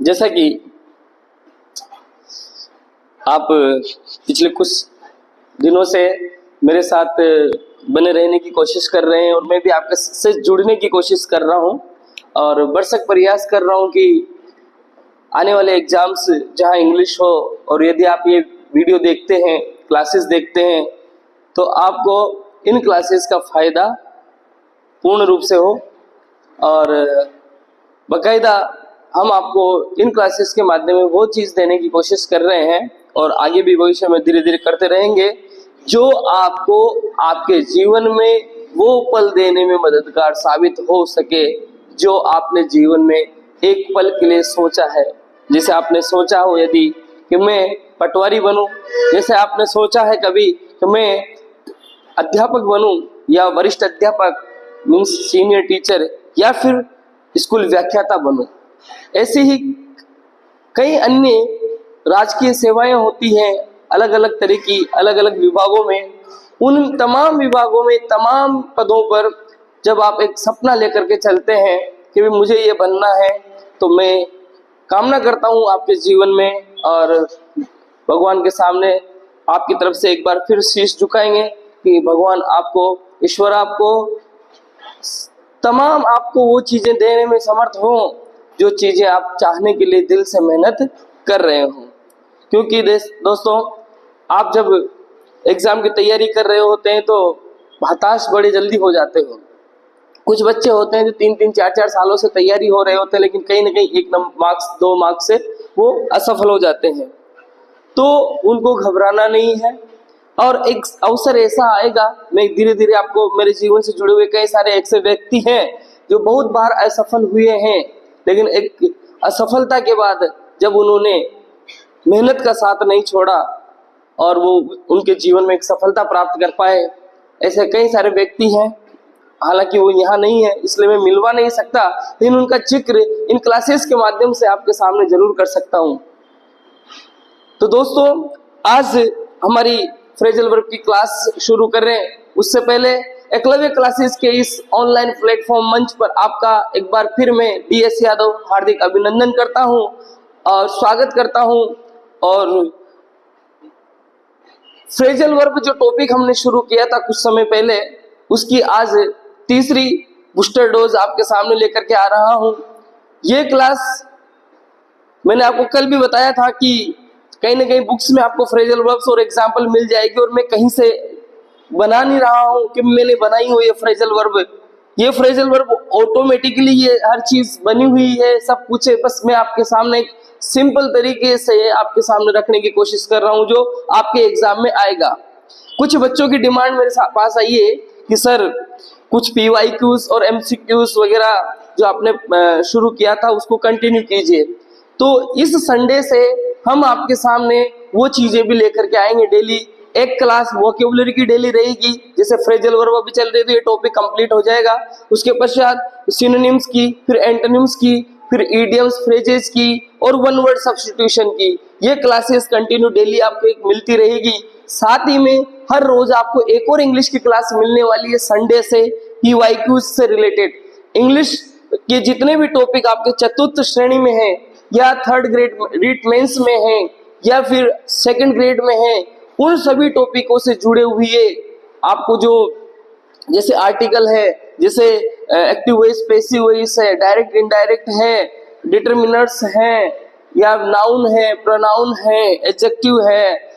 जैसा कि आप पिछले कुछ दिनों से मेरे साथ बने रहने की कोशिश कर रहे हैं और मैं भी आपके से जुड़ने की कोशिश कर रहा हूं और भरसक प्रयास कर रहा हूं कि आने वाले एग्जाम्स जहां इंग्लिश हो, और यदि आप ये वीडियो देखते हैं, क्लासेस देखते हैं, तो आपको इन क्लासेस का फ़ायदा पूर्ण रूप से हो और बाकायदा हम आपको इन क्लासेस के माध्यम में वो चीज़ देने की कोशिश कर रहे हैं और आगे भी भविष्य में धीरे धीरे करते रहेंगे जो आपको आपके जीवन में वो पल देने में मददगार साबित हो सके जो आपने जीवन में एक पल के लिए सोचा है। जैसे आपने सोचा हो यदि कि मैं पटवारी बनूं, जैसे आपने सोचा है कभी कि मैं अध्यापक बनूं या वरिष्ठ अध्यापक मीन्स सीनियर टीचर या फिर स्कूल व्याख्याता बनूं, ऐसे ही कई अन्य राजकीय सेवाएं होती हैं अलग अलग तरह की, अलग अलग विभागों में। उन तमाम विभागों में तमाम पदों पर जब आप एक सपना लेकर के चलते हैं कि भी मुझे ये बनना है, तो मैं कामना करता हूँ आपके जीवन में और भगवान के सामने आपकी तरफ से एक बार फिर शीश झुकाएंगे कि भगवान आपको, ईश्वर आपको तमाम आपको वो चीज़ें देने में समर्थ हो जो चीज़ें आप चाहने के लिए दिल से मेहनत कर रहे हो। क्योंकि दोस्तों, आप जब एग्ज़ाम की तैयारी कर रहे होते हैं तो हताश बड़े जल्दी हो जाते हो। कुछ बच्चे होते हैं जो 3-3, 4-4 सालों से तैयारी हो रहे होते हैं, लेकिन कहीं ना कहीं 1 मार्क्स 2 मार्क्स से वो असफल हो जाते हैं। तो उनको घबराना नहीं है और एक अवसर ऐसा आएगा, मैं धीरे धीरे आपको, मेरे जीवन से जुड़े हुए कई सारे ऐसे व्यक्ति हैं जो बहुत बार असफल हुए हैं, लेकिन एक असफलता के बाद जब उन्होंने मेहनत का साथ नहीं छोड़ा और वो उनके जीवन में एक सफलता प्राप्त कर पाए, ऐसे कई सारे व्यक्ति हैं। हालांकि वो यहाँ नहीं है इसलिए मैं मिलवा नहीं सकता, लेकिन उनका जिक्र इन क्लासेस के माध्यम से आपके सामने जरूर कर सकता हूँ। तो दोस्तों, आज हमारी फ्रेजल वर्ब की क्लास शुरू कर रहे हैं। उससे पहले एकलव्य क्लासेस के इस ऑनलाइन प्लेटफॉर्म मंच पर आपका एक बार फिर मैं DS यादव हार्दिक अभिनंदन करता हूं और स्वागत करता हूं। और फ्रेजल वर्ब जो टॉपिक हमने शुरू किया था कुछ समय पहले, उसकी आज तीसरी बूस्टर डोज आपके सामने लेकर के आ रहा हूं। ये क्लास मैंने आपको कल भी बताया था कि कहीं ना कहीं बुक्स में आपको फ्रेजल वर्ब्स और एग्जाम्पल मिल जाएगी और मैं कहीं से बना नहीं रहा हूं कि मैंने बनाई हो ये फ्रेजल वर्ब। ये फ्रेजल वर्ब ऑटोमेटिकली ये हर चीज बनी हुई है, सब कुछ है, बस मैं आपके सामने एक सिंपल तरीके से आपके सामने रखने की कोशिश कर रहा हूं जो आपके एग्जाम में आएगा। कुछ बच्चों की डिमांड मेरे पास आई है कि सर कुछ PYQs और MCQs वगैरह जो आपने शुरू किया था उसको कंटिन्यू कीजिए। तो इस संडे से हम आपके सामने वो चीजें भी लेकर के आएंगे। डेली एक क्लास वोकैबुलरी की डेली रहेगी, जैसे फ्रेजल वर्ब अभी चल रही है तो ये टॉपिक कंप्लीट हो जाएगा। उसके पश्चात सिनोनिम्स की, फिर एंटोनिम्स की, फिर इडियम्स, फ्रेजेस की और वन वर्ड सब्स्टिट्यूशन की ये क्लासेस कंटिन्यू डेली आपको एक मिलती रहेगी। साथ ही में हर रोज आपको एक और इंग्लिश की क्लास मिलने वाली है संडे से, PYQs से रिलेटेड। इंग्लिश के जितने भी टॉपिक आपके चतुर्थ श्रेणी में है या 3rd ग्रेड रीट मेंस में है या फिर 2nd ग्रेड में है, उन सभी टॉपिकों से जुड़े हुए आपको जो जैसे आर्टिकल है, जैसे एक्टिव वॉइस, पैसिव वॉइस है, डायरेक्ट इनडायरेक्ट है, डिटरमिनर्स हैं या नाउन है, प्रोनाउन है, एडजेक्टिव है,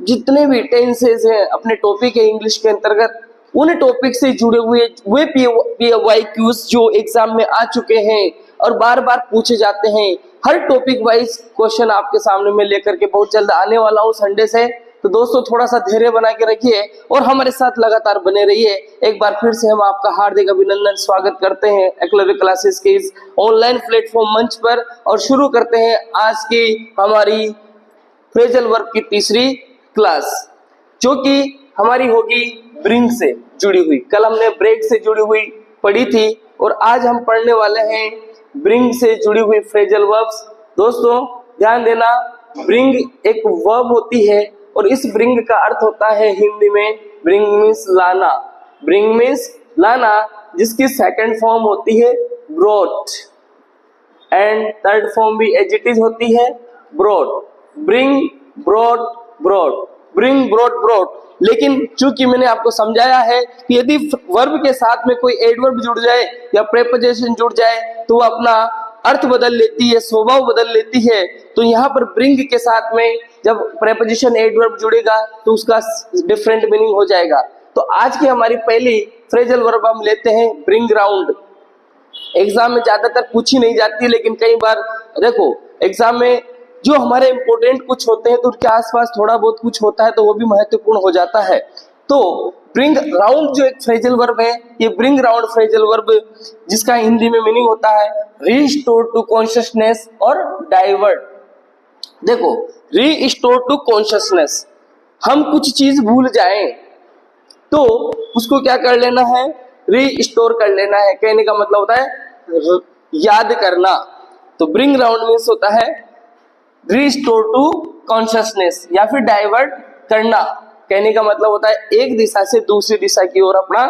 जितने भी टेंसेस हैं अपने टॉपिक है इंग्लिश के अंतर्गत, उन टॉपिक से जुड़े हुए वे PYQs जो एग्जाम में आ चुके हैं और बार बार पूछे जाते हैं, हर टॉपिक वाइज क्वेश्चन आपके सामने में लेकर के बहुत जल्द आने वाला हूँ संडे से। तो दोस्तों, थोड़ा सा धैर्य बना के रखिए और हमारे साथ लगातार बने रहिए। एक बार फिर से हम आपका हार्दिक अभिनंदन स्वागत करते हैं एकलव्य क्लासेस के इस ऑनलाइन प्लेटफॉर्म मंच पर और शुरू करते हैं आज की हमारी फ्रेजल वर्ब की तीसरी क्लास, जो कि हमारी होगी ब्रिंग से जुड़ी हुई। कल हमने ब्रेक से जुड़ी हुई पढ़ी थी और आज हम पढ़ने वाले हैं ब्रिंग से जुड़ी हुई फ्रेजल वर्ब्स। दोस्तों ध्यान देना, ब्रिंग एक वर्ब होती है और इस ब्रिंग का अर्थ होता है हिंदी में ब्रिंग मीन्स लाना। ब्रिंग मीन्स लाना, जिसकी सेकंड फॉर्म होती है ब्रॉट। एंड थर्ड फॉर्म भी एज इट इज होती है, brought, bring, brought, brought, bring, brought, brought. लेकिन चूंकि मैंने आपको समझाया है कि यदि वर्ब के साथ में कोई एडवर्ब जुड़ जाए या प्रेपोजिशन जुड़ जाए तो वो अपना अर्थ बदल लेती है, स्वभाव बदल लेती है। तो यहाँ पर ब्रिंग के साथ में जब प्रेपोजिशन एडवर्ब जुड़ेगा तो उसका डिफरेंट मीनिंग हो जाएगा। तो आज की हमारी पहली फ्रेजल वर्ब हम लेते हैं ब्रिंग राउंड। एग्जाम में ज्यादातर पूछी नहीं जाती है, लेकिन कई बार देखो एग्जाम में जो हमारे इंपॉर्टेंट कुछ होते हैं तो उनके आसपास थोड़ा बहुत कुछ होता है तो वो भी महत्वपूर्ण हो जाता है। तो ब्रिंग राउंड जो एक फ्रेजल वर्ब है, ये ब्रिंग राउंड फ्रेजल वर्ब जिसका हिंदी में मीनिंग होता है रिस्टोर टू कॉन्शियसनेस और डाइवर्ट। देखो, रिस्टोर टू कॉन्शियसनेस, हम कुछ चीज भूल जाएं तो उसको क्या कर लेना है, रीस्टोर कर लेना है। कहने का मतलब होता है याद करना। तो ब्रिंग राउंड मीन्स होता है रीस्टोर टू कॉन्शियसनेस या फिर डाइवर्ट करना। कहने का मतलब होता है एक दिशा से दूसरी दिशा की ओर अपना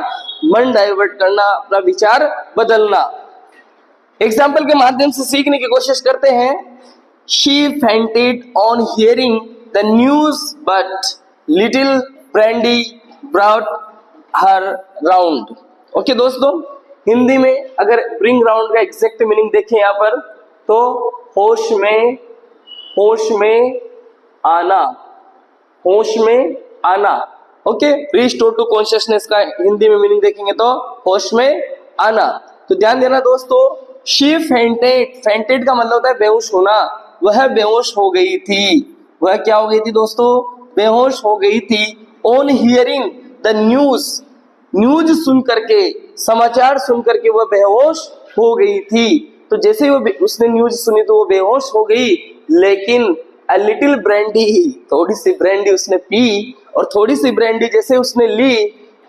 मन डाइवर्ट करना, अपना विचार बदलना। एग्जाम्पल के माध्यम से सीखने की कोशिश करते हैं। She fainted on hearing the news, but little Brandy brought her round. Okay दोस्तों, हिंदी में अगर ब्रिंग राउंड का एग्जैक्ट मीनिंग देखें यहाँ पर तो होश में आना, होश में आना। ओके, रिस्टोर टू कॉन्शियसनेस का हिंदी में मीनिंग देखेंगे तो होश में आना। तो ध्यान देना दोस्तों, शी फेंटेड, फेंटेड का मतलब होता है बेहोश होना। वह बेहोश हो गई थी, वह क्या हो गई थी दोस्तों, बेहोश हो गई थी। On hearing the news, news सुन करके, समाचार सुन करके वह बेहोश हो गई थी। तो जैसे ही वो उसने न्यूज सुनी तो वो बेहोश हो गई, लेकिन अ लिटिल ब्रांडी, थोड़ी सी ब्रांडी उसने पी और थोड़ी सी ब्रांडी जैसे उसने ली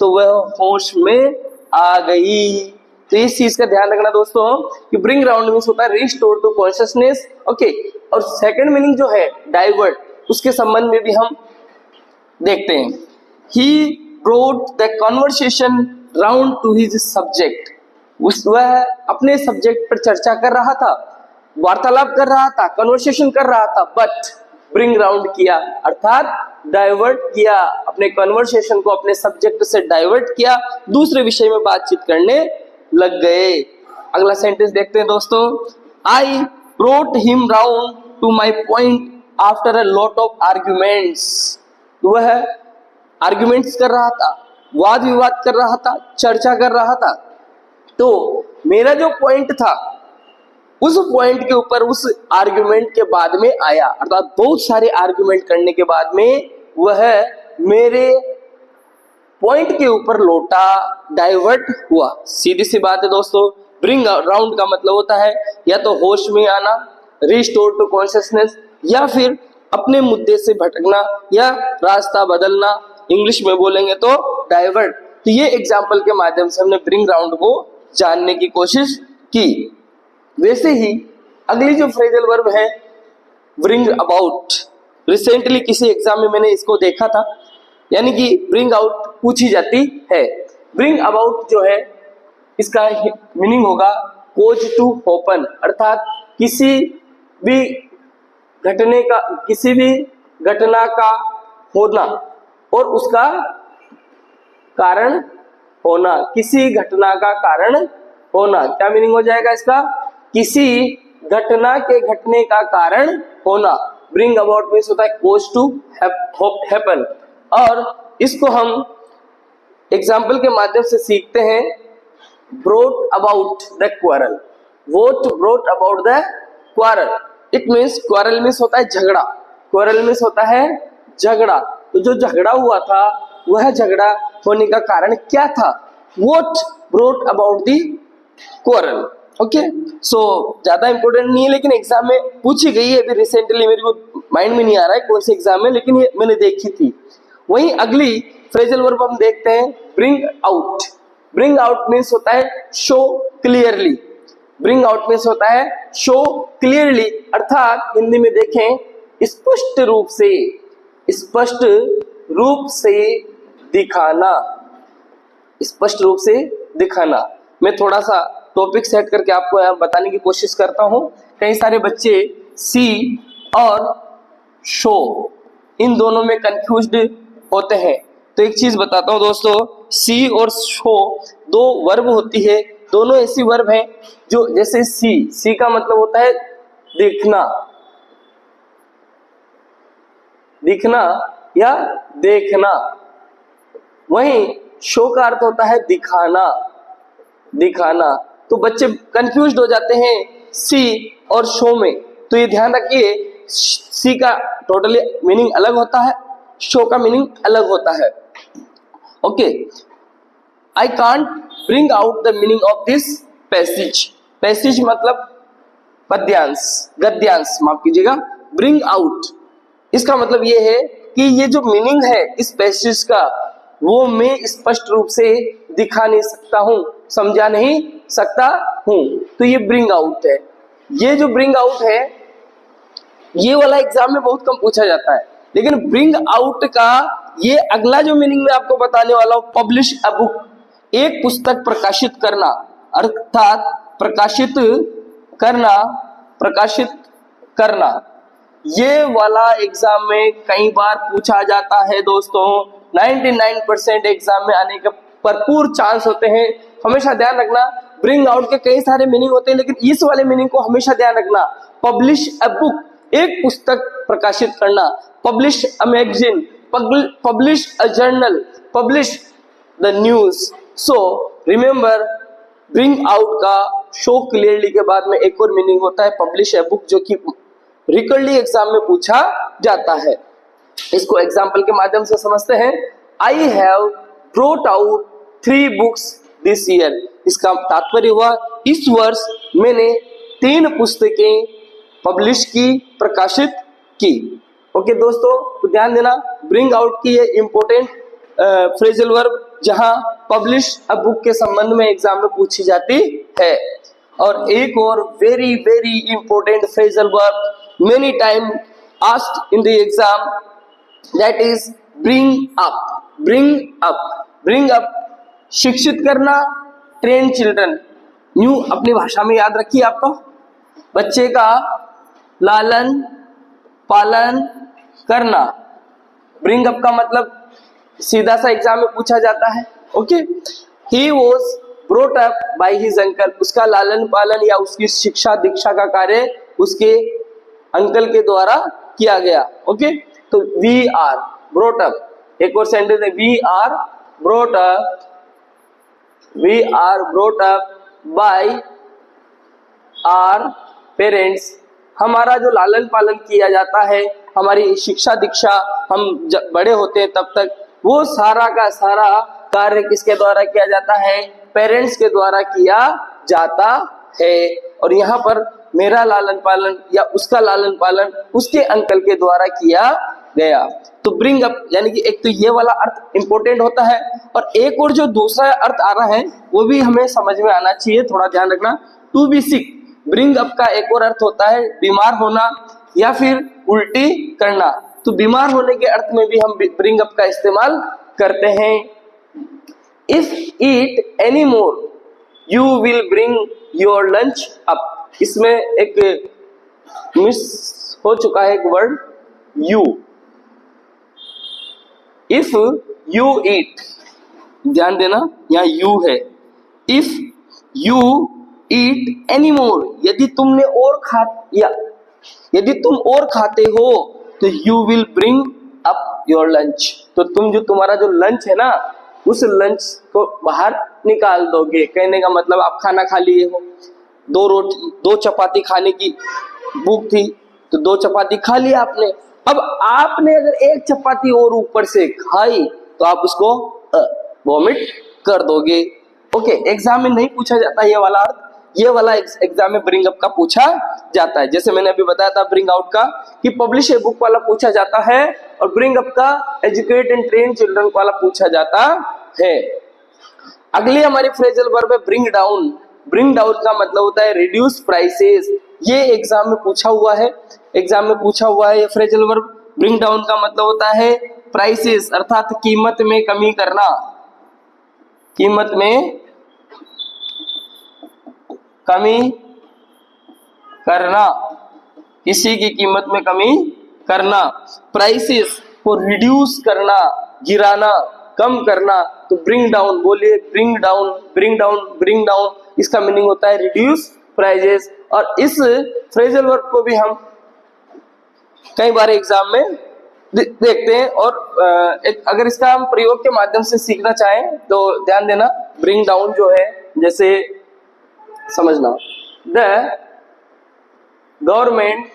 तो वह होश में आ गई। तो इस चीज का ध्यान रखना दोस्तों कि ब्रिंग राउंड मींस होता है रिस्टोर टू कॉन्शियसनेस। ओके, और सेकंड मीनिंग जो है डाइवर्ट, उसके संबंध में भी हम देखते हैं। He brought the conversation round to his subject, वह अपने सब्जेक्ट पर चर्चा कर रहा था, वार्तालाप कर रहा था, कन्वर्सेशन कर रहा था, बट ब्रिंग राउंड किया अर्थात डाइवर्ट किया, अपने कन्वर्सेशन को अपने सब्जेक्ट से डाइवर्ट किया, दूसरे विषय में बातचीत करने लग गए। अगला सेंटेंस देखते हैं दोस्तों। I brought him round to my point after a lot of arguments, वह आर्ग्यूमेंट्स कर रहा था, वाद विवाद कर रहा था, चर्चा कर रहा था। तो मेरा जो पॉइंट था उस पॉइंट के ऊपर उस आर्ग्यूमेंट के बाद में आया, अर्थात बहुत सारे आर्ग्यूमेंट करने के बाद में वह मेरे पॉइंट के ऊपर लौटा, डाइवर्ट हुआ। सीधी सी बात है दोस्तों, ब्रिंग राउंड का मतलब होता है या तो होश में आना, रिस्टोर टू कॉन्शियसनेस, या फिर अपने मुद्दे से भटकना या रास्ता बदलना, इंग्लिश में बोलेंगे तो डाइवर्ट। तो ये एग्जाम्पल के माध्यम से हमने ब्रिंग राउंड को जानने की कोशिश की। वैसे ही अगली जो फ्रेजल वर्ब है ब्रिंग अबाउट, रिसेंटली किसी एग्जाम में मैंने इसको देखा था, यानी कि ब्रिंग आउट पूछी जाती है। ब्रिंग अबाउट जो है इसका मीनिंग होगा कोज टू ओपन, अर्थात किसी भी घटना का होना और उसका कारण होना, किसी घटना का कारण होना। क्या मीनिंग हो जाएगा इसका, किसी घटना के घटने का कारण होना। ब्रिंग अबाउट मीन्स होता है कोज टू हैपन, और इसको हम एग्जाम्पल के माध्यम से सीखते हैं। Brought about the quarrel, vote brought about the quarrel, it means quarrel means होता है झगड़ा, क्वारल मीन्स होता है झगड़ा। तो जो झगड़ा हुआ था वह झगड़ा होने का कारण क्या था, what brought about the quarrel. Okay, so ज्यादा इंपॉर्टेंट नहीं है लेकिन एग्जाम में पूछी गई है। अभी रिसेंटली मेरे को माइंड में नहीं आ रहा है कौन से एग्जाम में, लेकिन ये मैंने देखी थी। वहीं अगली फ्रेजल वर्ब हम देखते हैं bring out. Bring out means होता है show clearly, bring out means होता है शो क्लियरली, अर्थात हिंदी में देखें स्पष्ट रूप से, स्पष्ट रूप से दिखाना, स्पष्ट रूप से दिखाना। मैं थोड़ा सा टॉपिक सेट करके आपको बताने की कोशिश करता हूं। कई सारे बच्चे सी और शो इन दोनों में कंफ्यूज्ड होते हैं। तो एक चीज बताता हूं दोस्तों, सी और शो दो वर्ब होती है, दोनों ऐसी वर्ब हैं जो, जैसे सी का मतलब होता है देखना, दिखना या देखना, वहीं शो का अर्थ होता है दिखाना, दिखाना। तो बच्चे कंफ्यूज्ड हो जाते हैं सी और शो में। तो ये ध्यान रखिए, सी का टोटली मीनिंग अलग होता है, शो का मीनिंग अलग होता है। Okay, I can't bring out the meaning of this passage. Passage मतलब पद्यांश, गद्यांश, माफ कीजिएगा। ब्रिंग आउट इसका मतलब ये है कि ये जो मीनिंग है इस पैसेज का, वो मैं स्पष्ट रूप से दिखा नहीं सकता हूं, समझा नहीं सकता हूं। तो ये ब्रिंग आउट है। ये जो ब्रिंग आउट है ये वाला एग्जाम में बहुत कम पूछा जाता है, लेकिन ब्रिंग आउट का ये अगला जो मीनिंग मैं आपको बताने वाला हूं, पब्लिश अ बुक, एक पुस्तक प्रकाशित करना, अर्थात प्रकाशित करना, प्रकाशित करना। ये वाला एग्जाम में कई बार पूछा जाता है दोस्तों। 99% एग्जाम में आने का भरपूर चांस होते हैं। हमेशा ध्यान रखना, ब्रिंग आउट के कई सारे मीनिंग होते हैं, लेकिन इस वाले मीनिंग को हमेशा ध्यान रखना। पब्लिश अ बुक, एक पुस्तक प्रकाशित करना, publish a magazine, publish a journal, publish the news. So remember, bring out का शो क्लियरली के बाद में एक और मीनिंग होता है पब्लिश अ बुक, जो कि रिकरली एग्जाम में पूछा जाता है। इसको एग्जाम्पल के माध्यम से समझते हैं। I have brought out 3 books this year. इसका तात्पर्य हुआ इस वर्ष मैंने 3 पुस्तकें पब्लिश की, प्रकाशित की। ओके दोस्तों, तो ध्यान देना, ब्रिंग आउट की ये इंपॉर्टेंट फ्रेजल वर्ब जहां पब्लिश अ बुक के संबंध में एग्जाम में पूछी जाती है। और एक और very very important phrasal verb many time asked in the exam, that is bring up. Bring up, bring up शिक्षित करना, ट्रेन चिल्ड्रन। न्यू अपनी भाषा में याद रखिए, आपको बच्चे का लालन पालन करना। ब्रिंग अप का मतलब सीधा सा एग्जाम में पूछा जाता है। Okay, he was brought up by his uncle. उसका लालन पालन या उसकी शिक्षा दीक्षा का कार्य उसके अंकल के द्वारा किया गया। ओके, तो वी आर ब्रोट अप। एक और सेंटेंस है, we are brought up, we are brought up by our parents. हमारा जो लालन पालन किया जाता है, हमारी शिक्षा दीक्षा, हम जब बड़े होते हैं तब तक, वो सारा का सारा कार्य किसके द्वारा किया जाता है? पेरेंट्स के द्वारा किया जाता है। और यहाँ पर मेरा लालन पालन या उसका लालन पालन उसके अंकल के द्वारा किया गया। तो ब्रिंग अप यानी कि एक तो ये वाला अर्थ इंपॉर्टेंट होता है, और एक और जो दूसरा अर्थ आ रहा है वो भी हमें समझ में आना चाहिए, थोड़ा ध्यान रखना। To be sick, bring up का एक और अर्थ होता है बीमार होना या फिर उल्टी करना। तो बीमार होने के अर्थ में भी हम ब्रिंग अप का इस्तेमाल करते हैं। If eat any more you will bring your lunch up. इसमें एक मिस हो चुका है एक word, you. If you eat, ध्यान देना यहाँ यू है। If you eat any more, यदि तुमने और यदि तुम और खाते हो तो you will bring up your lunch. तो तुम जो तुम्हारा जो लंच है ना, उस लंच को बाहर निकाल दोगे। कहने का मतलब आप खाना खा लिए हो, 2 चपाती खाने की भूख थी तो 2 चपाती खा लिया आपने। अब आपने अगर 1 चपाती और ऊपर से खाई तो आप उसको वॉमिट कर दोगे। ओके, एग्जाम में नहीं पूछा जाता ये वाला अर्थ, ये वाला एग्जाम में ब्रिंग अप का पूछा जाता है। जैसे मैंने अभी बताया था ब्रिंग आउट का कि पब्लिश ए बुक वाला पूछा जाता है, और ब्रिंग अप का एजुकेट एंड ट्रेन चिल्ड्रन वाला पूछा जाता है। अगली हमारी फ्रेजल वर्ब है ब्रिंग डाउन। ब्रिंग डाउन का मतलब होता है रिड्यूस प्राइसेस। ये एग्जाम में पूछा हुआ है, एग्जाम में पूछा हुआ है ये फ्रेजल वर्ब। ब्रिंग डाउन का मतलब होता है प्राइसेस, अर्थात कीमत में कमी करना, कीमत में कमी करना, किसी की कीमत में कमी करना। प्राइसेस को रिड्यूस करना, गिराना, कम करना। तो ब्रिंग डाउन, बोलिए bring down, bring down, bring down, इसका मीनिंग होता है रिड्यूस प्राइजेस। और इस फ्रेजल वर्ब को भी हम कई बार एग्जाम में देखते हैं। और अगर इसका हम प्रयोग के माध्यम से सीखना चाहें तो ध्यान देना, ब्रिंग डाउन जो है, जैसे समझना, the government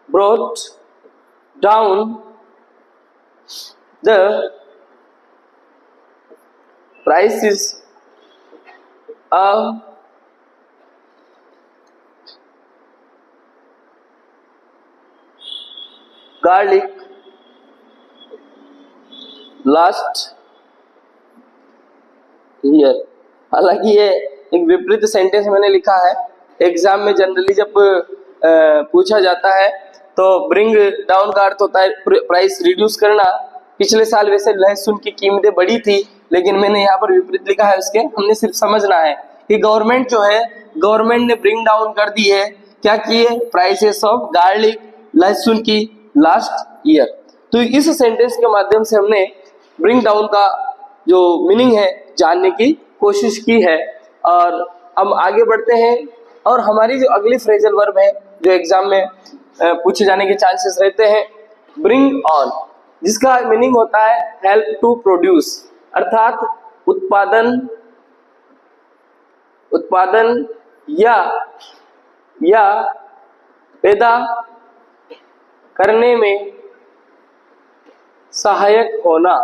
brought down the prices of garlic last year। हालांकि ये एक विपरीत सेंटेंस मैंने लिखा है। एग्जाम में जनरली जब पूछा जाता है तो ब्रिंग डाउन का अर्थ होता है प्राइस रिड्यूस करना। पिछले साल वैसे लहसुन की कीमतें बढ़ी थी, लेकिन मैंने यहाँ पर विपरीत लिखा है उसके। हमने सिर्फ समझना है कि गवर्नमेंट जो है, गवर्नमेंट ने ब्रिंग डाउन कर दी है, क्या की है, प्राइसेस ऑफ गार्लिक, लहसुन की, लास्ट ईयर। तो इस सेंटेंस के माध्यम से हमने ब्रिंग डाउन का जो मीनिंग है जानने की कोशिश की है। और अब आगे बढ़ते हैं और हमारी जो अगली फ्रेजल वर्ब है जो एग्जाम में पूछे जाने के चांसेस रहते हैं, ब्रिंग ऑन, जिसका मीनिंग होता है हेल्प टू प्रोड्यूस, अर्थात उत्पादन या पैदा करने में सहायक होना,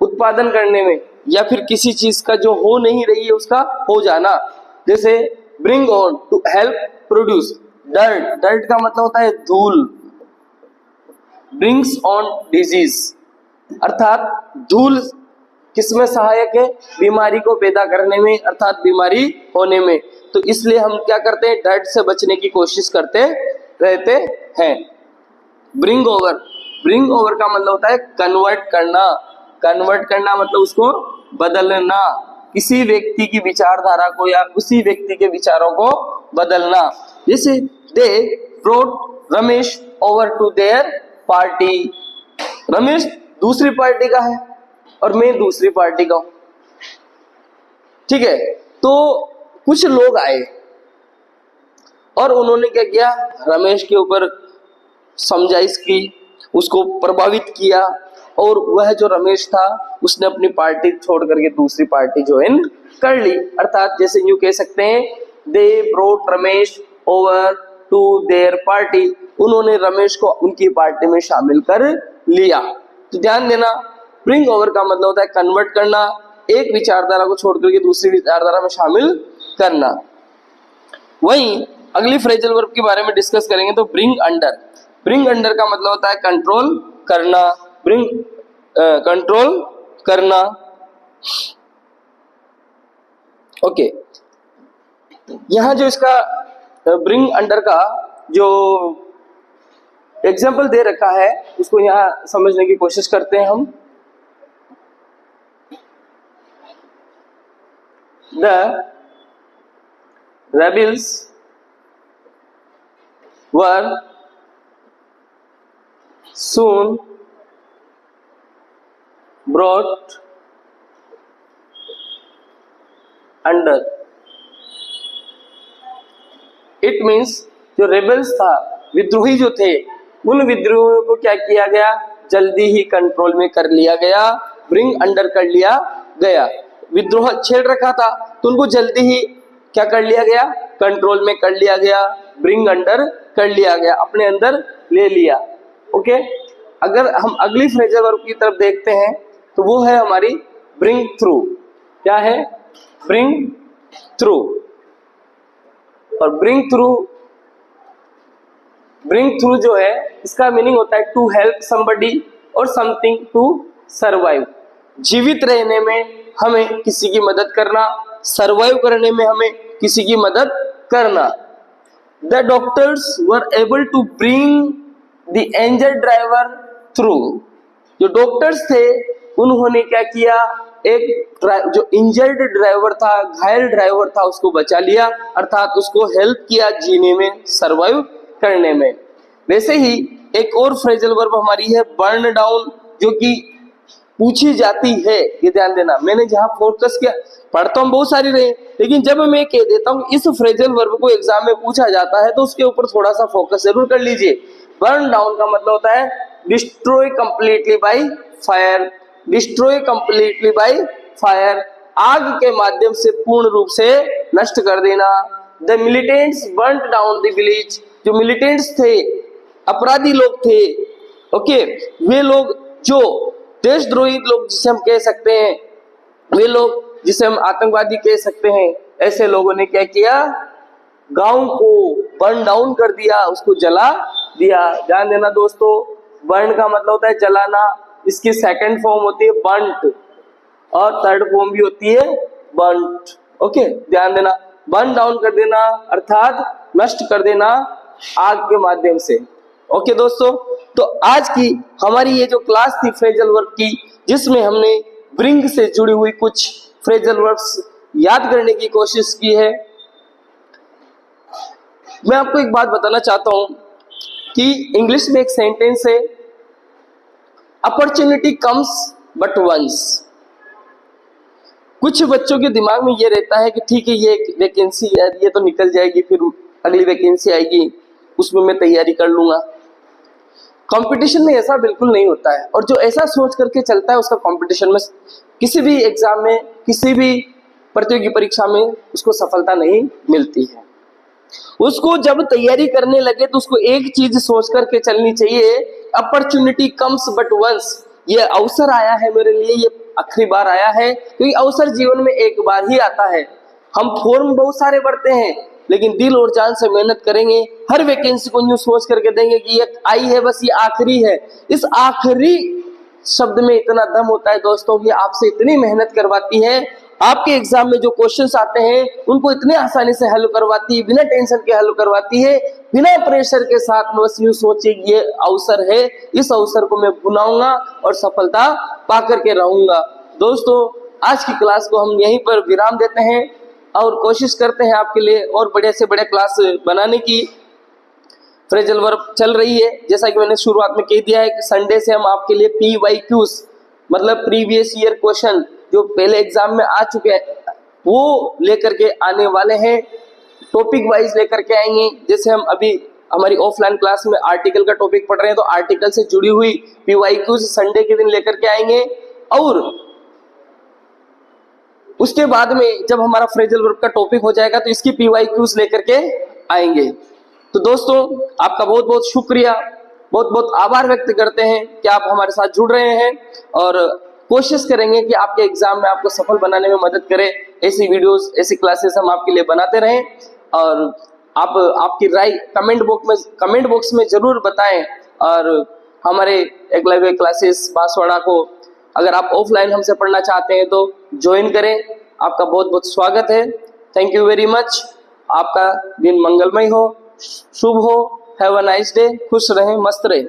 उत्पादन करने में या फिर किसी चीज का जो हो नहीं रही है उसका हो जाना। जैसे bring on, to help produce, dirt का मतलब होता है धूल, ब्रिंग्स ऑन डिजीज, अर्थात धूल किसमें सहायक है, बीमारी को पैदा करने में, अर्थात बीमारी होने में। तो इसलिए हम क्या करते हैं, डर्ट से बचने की कोशिश करते रहते हैं। ब्रिंग ओवर का मतलब होता है कन्वर्ट करना मतलब उसको बदलना, किसी व्यक्ति की विचारधारा को या उसी व्यक्ति के विचारों को बदलना। जैसे they brought Ramesh over to their party, Ramesh दूसरी पार्टी का है और मैं दूसरी पार्टी का हूं, ठीक है। तो कुछ लोग आए और उन्होंने क्या किया, रमेश के ऊपर समझाइश की, उसको प्रभावित किया, और वह जो रमेश था उसने अपनी पार्टी छोड़ करके दूसरी पार्टी ज्वाइन कर ली। अर्थात जैसे यूं कह सकते हैं, they brought Ramesh over to their party, उन्होंने रमेश को उनकी पार्टी में शामिल कर लिया। तो ध्यान देना, ब्रिंग ओवर का मतलब होता है कन्वर्ट करना, एक विचारधारा को छोड़ करके दूसरी विचारधारा में शामिल करना। वहीं अगली फ्रेजल वर्ब के बारे में डिस्कस करेंगे तो ब्रिंग अंडर का मतलब होता है कंट्रोल करना, कंट्रोल करना। ओके, यहां जो इसका ब्रिंग अंडर का जो एग्जाम्पल दे रखा है उसको यहां समझने की कोशिश करते हैं हम। The rebels were soon brought under। It means जो रेबल्स था, विद्रोही जो थे, उन विद्रोहियों को क्या किया गया, जल्दी ही कंट्रोल में कर लिया गया, ब्रिंग अंडर कर लिया गया। विद्रोह छेड़ रखा था तो उनको जल्दी ही क्या कर लिया गया, कंट्रोल में कर लिया गया, ब्रिंग अंडर कर लिया गया, अपने अंदर ले लिया। ओके, अगर हम अगली फ्रेजल वर्ब की तरफ देखते हैं तो वो है हमारी ब्रिंग थ्रू। क्या है, ब्रिंग थ्रू। और ब्रिंग थ्रू जो है इसका मीनिंग होता है टू हेल्प समबडी और समथिंग टू सर्वाइव। जीवित रहने में हमें किसी की मदद करना, सर्वाइव करने में हमें किसी की मदद करना। The doctors were able to bring the injured driver through. जो डॉक्टर्स थे उन्होंने क्या किया, एक जो इंजर्ड ड्राइवर था, घायल ड्राइवर था, उसको बचा लिया, अर्थात उसको हेल्प किया जीने में, सरवाइव करने में। वैसे ही एक और फ्रेजल वर्ब हमारी है बर्न डाउन, जो कि पूछी जाती है। ये ध्यान देना, मैंने जहां फोकस किया, पढ़ता हूं बहुत सारी रहे, लेकिन जब मैं कह देता हूं इस फ्रेजल वर्ब को एग्जाम में पूछा जाता है तो उसके ऊपर थोड़ा सा फोकस जरूर कर लीजिए। बर्न डाउन का मतलब होता है destroy completely by fire. Destroy completely by fire, आग के माध्यम से पूर्ण रूप से नष्ट कर देना। The militants burnt down the village. जो मिलिटेंट्स थे, अपराधी लोग थे, ओके, वे लोग जो देशद्रोही लोग जिसे हम कह सकते हैं, वे लोग जिसे हम आतंकवादी कह सकते हैं, ऐसे लोगों ने क्या किया, गांव को बर्न डाउन कर दिया, उसको जला दिया। ध्यान देना दोस्तों, बर्न का मतलब होता है जलाना, इसकी सेकंड फॉर्म होती है बर्न्ट और थर्ड फॉर्म भी होती है बर्न्ट। ओके, ध्यान देना, बर्न डाउन कर देना अर्थात नष्ट कर देना आग के माध्यम से। ओके दोस्तों, तो आज की हमारी ये जो क्लास थी फ्रेजल वर्ब की, जिसमें हमने ब्रिंग से जुड़ी हुई कुछ फ्रेजल वर्ब्स याद करने की कोशिश की है। मैं आपको एक बात बताना चाहता हूं कि इंग्लिश में एक सेंटेंस है, अपॉर्चुनिटी कम्स बट वंस। कुछ बच्चों के दिमाग में ये रहता है कि ठीक है, ये वैकेंसी है, ये तो निकल जाएगी, फिर अगली वैकेंसी आएगी, उसमें मैं तैयारी कर लूंगा। कंपटीशन में ऐसा बिल्कुल नहीं होता है, और जो ऐसा सोच करके चलता है उसका कंपटीशन में, किसी भी एग्जाम में, किसी भी प्रतियोगी परीक्षा में उसको सफलता नहीं मिलती है। उसको जब तैयारी करने लगे तो उसको एक चीज सोच करके चलनी चाहिए, अपॉर्चुनिटी कम्स बट वंस। ये अवसर आया है मेरे लिए, ये आखिरी बार आया है, क्योंकि अवसर जीवन में एक बार ही आता है। हम फॉर्म बहुत सारे भरते हैं, लेकिन दिल और जान से मेहनत करेंगे, हर वैकेंसी को न्यू सोच करके देंगे कि ये आई है, बस ये आखिरी है। इस आखिरी शब्द में इतना दम होता है दोस्तों कि आपसे इतनी मेहनत करवाती है, आपके एग्जाम में जो क्वेश्चंस आते हैं उनको इतने आसानी से हल करवाती है, बिना टेंशन के हल करवाती है, बिना प्रेशर के साथ। बस यूं सोचिए कि ये अवसर है, इस अवसर को मैं भुनाऊंगा और सफलता पा करके रहूंगा। दोस्तों, आज की क्लास को हम यहीं पर विराम देते हैं और कोशिश करते हैं आपके लिए और बड़े से बड़े क्लास बनाने की। फ्रेजल वर्ब चल रही है, जैसा कि मैंने शुरुआत में कह दिया है कि संडे से हम आपके लिए PYQs मतलब प्रीवियस ईयर क्वेश्चन जो पहले एग्जाम में आ चुके हैं वो लेकर के आने वाले हैं, टॉपिक वाइज लेकर के आएंगे। जैसे हम अभी हमारी ऑफलाइन क्लास में आर्टिकल का टॉपिक पढ़ रहे हैं, तो आर्टिकल से जुड़ी हुई PYQs संडे के दिन लेकर के आएंगे, और उसके बाद में जब हमारा फ्रेजल वर्ब का टॉपिक हो जाएगा तो इसकी PYQs लेकर के आएंगे। तो दोस्तों, आपका बहुत बहुत शुक्रिया, बहुत बहुत आभार व्यक्त करते हैं कि आप हमारे साथ जुड़ रहे हैं, और कोशिश करेंगे कि आपके एग्जाम में आपको सफल बनाने में मदद करें। ऐसी वीडियोस, ऐसी क्लासेस हम आपके लिए बनाते रहें, और आप आपकी राय कमेंट बॉक्स में जरूर बताएं। और हमारे एकलव्य क्लासेस बांसवाड़ा को अगर आप ऑफलाइन हमसे पढ़ना चाहते हैं तो ज्वाइन करें। आपका बहुत बहुत स्वागत है। Thank you very much. आपका दिन मंगलमय हो, शुभ हो। Have a nice day. खुश रहें, मस्त रहें।